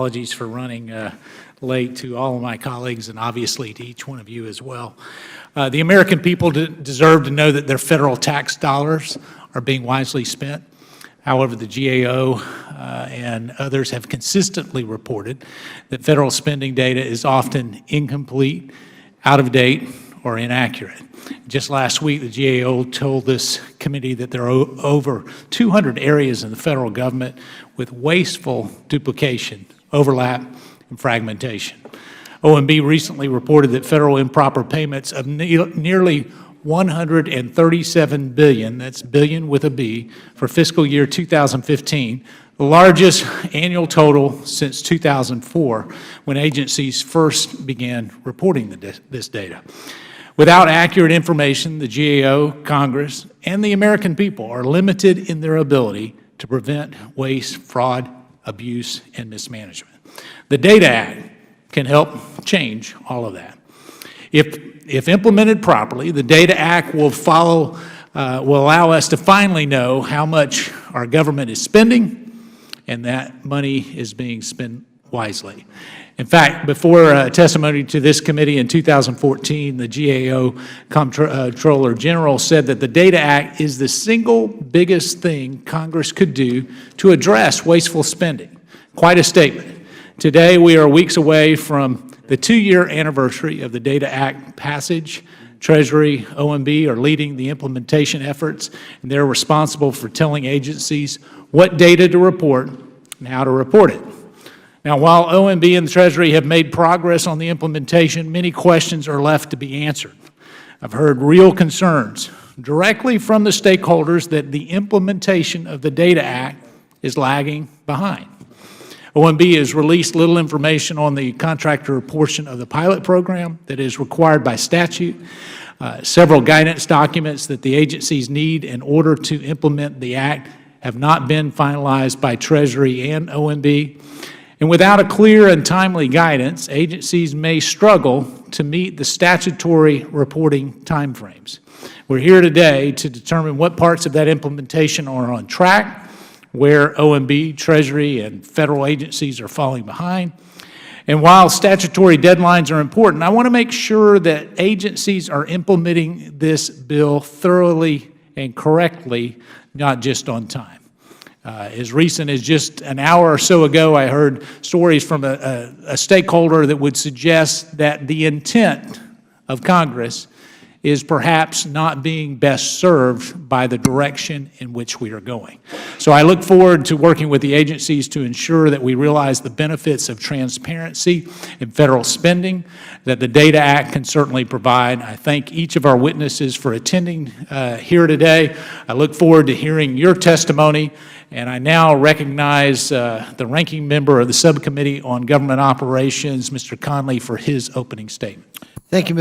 Apologies for running late to all of my colleagues and obviously to each one of you as well. The American people deserve to know that their federal tax dollars are being wisely spent. However, the GAO and others have consistently reported that federal spending data is often incomplete, out of date, or inaccurate. Just last week, the GAO told this committee that there are over 200 areas in the federal government with wasteful duplication, overlap, and fragmentation. OMB recently reported that federal improper payments of nearly $137 billion, that's billion with a B, for fiscal year 2015, the largest annual total since 2004, when agencies first began reporting this data. Without accurate information, the GAO, Congress, and the American people are limited in their ability to prevent waste, fraud, abuse, and mismanagement. The Data Act can help change all of that. If implemented properly, the Data Act will allow us to finally know how much our government is spending, and that money is being spent wisely. In fact, before testimony to this committee in 2014, the GAO Comptroller General said that the Data Act is the single biggest thing Congress could do to address wasteful spending. Quite a statement. Today, we are weeks away from the 2-year anniversary of the Data Act passage. Treasury, OMB are leading the implementation efforts, and they're responsible for telling agencies what data to report and how to report it. Now, while OMB and the Treasury have made progress on the implementation, many questions are left to be answered. I've heard real concerns directly from the stakeholders that the implementation of the Data Act is lagging behind. OMB has released little information on the contractor portion of the pilot program that is required by statute. Several guidance documents that the agencies need in order to implement the Act have not been finalized by Treasury and OMB. And without a clear and timely guidance, agencies may struggle to meet the statutory reporting timeframes. We're here today to determine what parts of that implementation are on track, where OMB, Treasury, and federal agencies are falling behind. And while statutory deadlines are important, I want to make sure that agencies are implementing this bill thoroughly and correctly, not just on time. As recent as just an hour or so ago, I heard stories from a stakeholder that would suggest that the intent of Congress is perhaps not being best served by the direction in which we are going. So I look forward to working with the agencies to ensure that we realize the benefits of transparency in federal spending that the Data Act can certainly provide. I thank each of our witnesses for attending here today. I look forward to hearing your testimony, and I now recognize the ranking member of the Subcommittee on Government Operations, Mr. Conley, for his opening statement. Thank you, Mr.